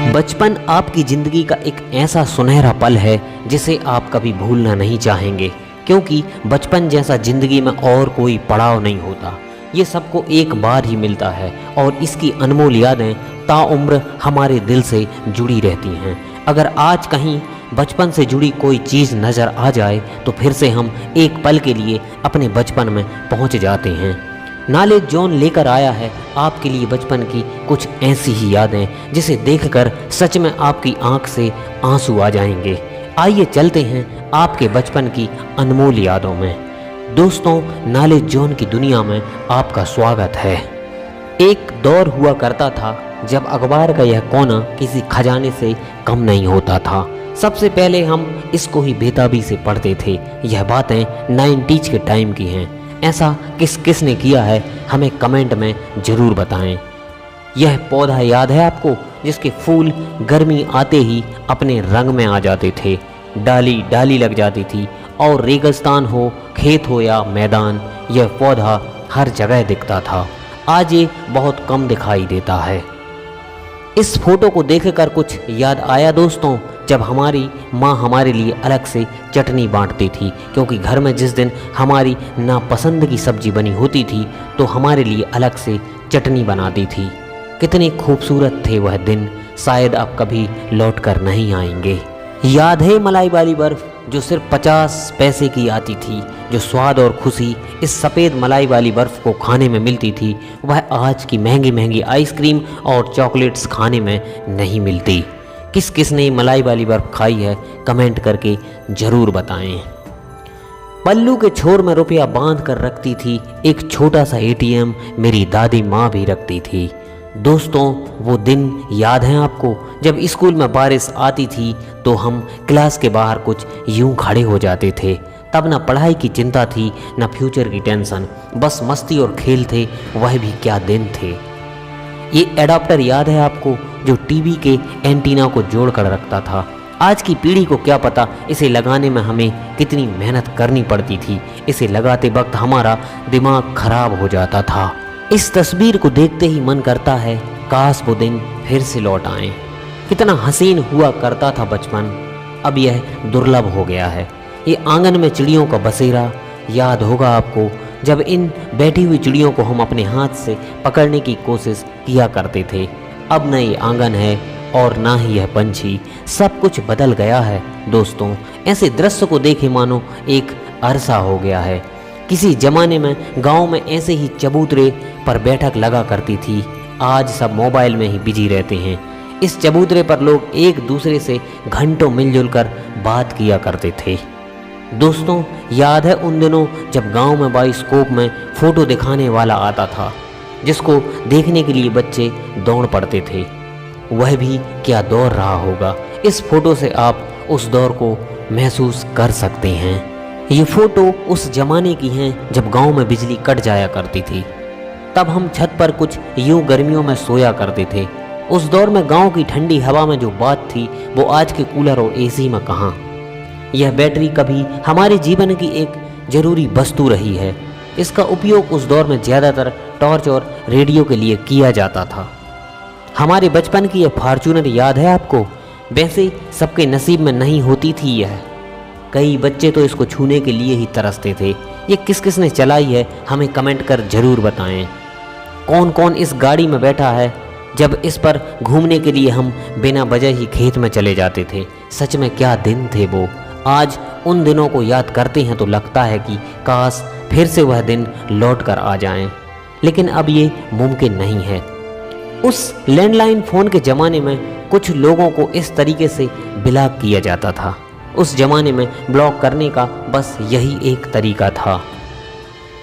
बचपन आपकी ज़िंदगी का एक ऐसा सुनहरा पल है जिसे आप कभी भूलना नहीं चाहेंगे, क्योंकि बचपन जैसा ज़िंदगी में और कोई पड़ाव नहीं होता। ये सबको एक बार ही मिलता है और इसकी अनमोल यादें ताउम्र हमारे दिल से जुड़ी रहती हैं। अगर आज कहीं बचपन से जुड़ी कोई चीज़ नज़र आ जाए तो फिर से हम एक पल के लिए अपने बचपन में पहुंच जाते हैं। नॉलेज जोन लेकर आया है आपके लिए बचपन की कुछ ऐसी ही यादें जिसे देखकर सच में आपकी आंख से आंसू आ जाएंगे। आइए चलते हैं आपके बचपन की अनमोल यादों में। दोस्तों, नॉलेज जोन की दुनिया में आपका स्वागत है। एक दौर हुआ करता था जब अखबार का यह कोना किसी खजाने से कम नहीं होता था। सबसे पहले हम इसको ही बेताबी से पढ़ते थे। यह बातें 90s के टाइम की हैं। ऐसा किस किस ने किया है हमें कमेंट में ज़रूर बताएं। यह पौधा याद है आपको जिसके फूल गर्मी आते ही अपने रंग में आ जाते थे, डाली डाली लग जाती थी और रेगिस्तान हो, खेत हो या मैदान, यह पौधा हर जगह दिखता था। आज ये बहुत कम दिखाई देता है। इस फोटो को देखकर कुछ याद आया दोस्तों, जब हमारी माँ हमारे लिए अलग से चटनी बांटती थी, क्योंकि घर में जिस दिन हमारी नापसंद की सब्जी बनी होती थी तो हमारे लिए अलग से चटनी बनाती थी। कितने खूबसूरत थे वह दिन, शायद अब कभी लौट कर नहीं आएंगे। याद है मलाई वाली बर्फ़ जो सिर्फ 50 पैसे की आती थी। जो स्वाद और खुशी इस सफ़ेद मलाई वाली बर्फ़ को खाने में मिलती थी वह आज की महंगी महंगी आइसक्रीम और चॉकलेट्स खाने में नहीं मिलती। किस किस ने मलाई वाली बर्फ़ खाई है कमेंट करके ज़रूर बताएं। पल्लू के छोर में रुपया बांध कर रखती थी एक छोटा सा ATM मेरी दादी माँ भी रखती थी। दोस्तों, वो दिन याद हैं आपको जब स्कूल में बारिश आती थी तो हम क्लास के बाहर कुछ यूं खड़े हो जाते थे। तब न पढ़ाई की चिंता थी न फ्यूचर की टेंशन, बस मस्ती और खेल थे। वह भी क्या दिन थे। ये एडाप्टर याद है आपको जो टीवी के एंटीना को जोड़ कर रखता था। आज की पीढ़ी को क्या पता इसे लगाने में हमें कितनी मेहनत करनी पड़ती थी। इसे लगाते वक्त हमारा दिमाग खराब हो जाता था। इस तस्वीर को देखते ही मन करता है काश वो दिन फिर से लौट आए। कितना हसीन हुआ करता था बचपन, अब यह दुर्लभ हो गया है। ये आंगन में चिड़ियों का बसेरा याद होगा आपको, जब इन बैठी हुई चिड़ियों को हम अपने हाथ से पकड़ने की कोशिश किया करते थे। अब न ये आंगन है और ना ही यह पंछी, सब कुछ बदल गया है। दोस्तों, ऐसे दृश्य को देखे मानो एक अरसा हो गया है। किसी जमाने में गांव में ऐसे ही चबूतरे पर बैठक लगा करती थी। आज सब मोबाइल में ही बिजी रहते हैं। इस चबूतरे पर लोग एक दूसरे से घंटों मिलजुल कर बात किया करते थे। दोस्तों, याद है उन दिनों जब गांव में बाइस्कोप में फ़ोटो दिखाने वाला आता था जिसको देखने के लिए बच्चे दौड़ पड़ते थे। वह भी क्या दौर रहा होगा। इस फोटो से आप उस दौर को महसूस कर सकते हैं। ये फ़ोटो उस ज़माने की हैं जब गांव में बिजली कट जाया करती थी। तब हम छत पर कुछ यूं गर्मियों में सोया करते थे। उस दौर में गांव की ठंडी हवा में जो बात थी वो आज के कूलर और AC में कहाँ। यह बैटरी कभी हमारे जीवन की एक ज़रूरी वस्तु रही है। इसका उपयोग उस दौर में ज़्यादातर टॉर्च और रेडियो के लिए किया जाता था। हमारे बचपन की यह फॉर्च्यूनर याद है आपको? वैसे सबके नसीब में नहीं होती थी यह। कई बच्चे तो इसको छूने के लिए ही तरसते थे। ये किस किस ने चलाई है हमें कमेंट कर ज़रूर बताएं। कौन कौन इस गाड़ी में बैठा है जब इस पर घूमने के लिए हम बिना वजह ही खेत में चले जाते थे। सच में क्या दिन थे वो। आज उन दिनों को याद करते हैं तो लगता है कि काश फिर से वह दिन लौट कर आ जाएं, लेकिन अब ये मुमकिन नहीं है। उस लैंडलाइन फ़ोन के ज़माने में कुछ लोगों को इस तरीके से ब्लॉक किया जाता था। उस ज़माने में ब्लॉक करने का बस यही एक तरीका था।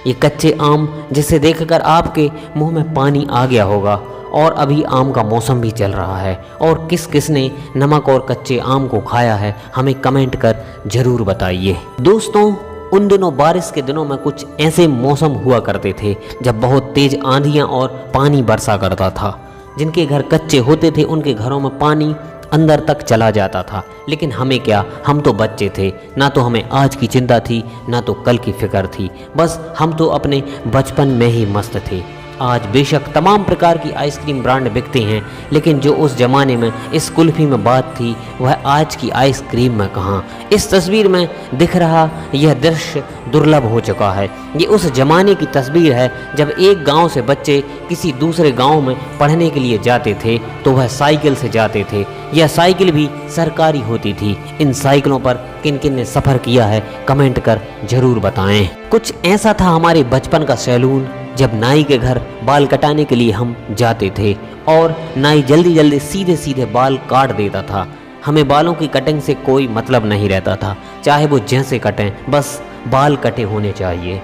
ये कच्चे आम जिसे देखकर आपके मुंह में पानी आ गया होगा, और अभी आम का मौसम भी चल रहा है। और किस किस ने नमक और कच्चे आम को खाया है हमें कमेंट कर ज़रूर बताइए। दोस्तों, उन दिनों बारिश के दिनों में कुछ ऐसे मौसम हुआ करते थे जब बहुत तेज़ आंधियाँ और पानी बरसा करता था। जिनके घर कच्चे होते थे उनके घरों में पानी अंदर तक चला जाता था। लेकिन हमें क्या, हम तो बच्चे थे, ना तो हमें आज की चिंता थी ना तो कल की फिक्र थी। बस हम तो अपने बचपन में ही मस्त थे। आज बेशक तमाम प्रकार की आइसक्रीम ब्रांड बिकते हैं, लेकिन जो उस ज़माने में इस कुल्फ़ी में बात थी वह आज की आइसक्रीम में कहाँ। इस तस्वीर में दिख रहा यह दृश्य दुर्लभ हो चुका है। ये उस ज़माने की तस्वीर है जब एक गांव से बच्चे किसी दूसरे गांव में पढ़ने के लिए जाते थे तो वह साइकिल से जाते थे। यह साइकिल भी सरकारी होती थी। इन साइकिलों पर किन किन ने सफ़र किया है कमेंट कर ज़रूर बताएं। कुछ ऐसा था हमारे बचपन का सैलून, जब नाई के घर बाल कटाने के लिए हम जाते थे और नाई जल्दी जल्दी सीधे सीधे बाल काट देता था। हमें बालों की कटिंग से कोई मतलब नहीं रहता था, चाहे वो जैसे कटें, बस बाल कटे होने चाहिए।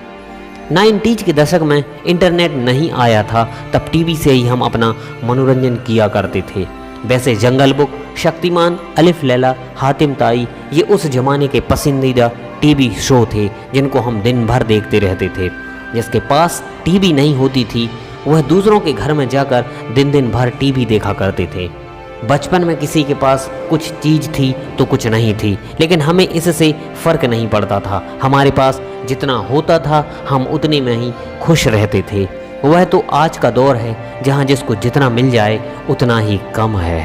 90s के दशक में इंटरनेट नहीं आया था, तब टीवी से ही हम अपना मनोरंजन किया करते थे। वैसे जंगल बुक, शक्तिमान, अलिफ लैला, हातिम ताई ये उस जमाने के पसंदीदा टीवी शो थे जिनको हम दिन भर देखते रहते थे। जिसके पास टीवी नहीं होती थी वह दूसरों के घर में जाकर दिन दिन भर टीवी देखा करते थे। बचपन में किसी के पास कुछ चीज़ थी तो कुछ नहीं थी, लेकिन हमें इससे फ़र्क नहीं पड़ता था। हमारे पास जितना होता था हम उतने में ही खुश रहते थे। वह तो आज का दौर है जहाँ जिसको जितना मिल जाए उतना ही कम है।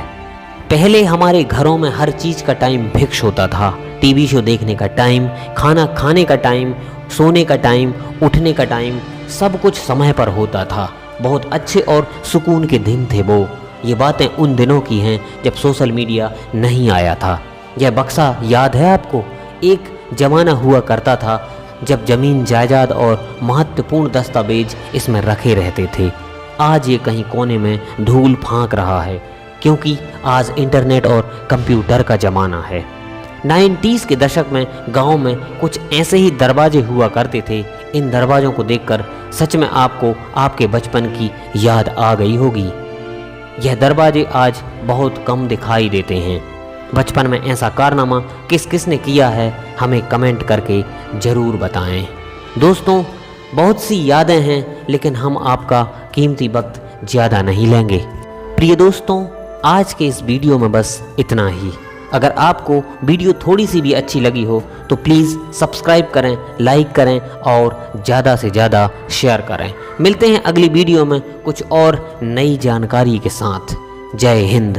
पहले हमारे घरों में हर चीज़ का टाइम फिक्स होता था। टीवी शो देखने का टाइम, खाना खाने का टाइम, सोने का टाइम, उठने का टाइम, सब कुछ समय पर होता था। बहुत अच्छे और सुकून के दिन थे वो। ये बातें उन दिनों की हैं जब सोशल मीडिया नहीं आया था। यह बक्सा याद है आपको? एक ज़माना हुआ करता था जब ज़मीन जायदाद और महत्वपूर्ण दस्तावेज इसमें रखे रहते थे। आज ये कहीं कोने में धूल फांक रहा है, क्योंकि आज इंटरनेट और कंप्यूटर का ज़माना है। 90s के दशक में गांव में कुछ ऐसे ही दरवाजे हुआ करते थे। इन दरवाज़ों को देखकर सच में आपको आपके बचपन की याद आ गई होगी। यह दरवाजे आज बहुत कम दिखाई देते हैं। बचपन में ऐसा कारनामा किस किस ने किया है हमें कमेंट करके ज़रूर बताएं। दोस्तों, बहुत सी यादें हैं, लेकिन हम आपका कीमती वक्त ज़्यादा नहीं लेंगे। प्रिय दोस्तों, आज के इस वीडियो में बस इतना ही। अगर आपको वीडियो थोड़ी सी भी अच्छी लगी हो तो प्लीज़ सब्सक्राइब करें, लाइक करें और ज़्यादा से ज़्यादा शेयर करें। मिलते हैं अगली वीडियो में कुछ और नई जानकारी के साथ। जय हिंद।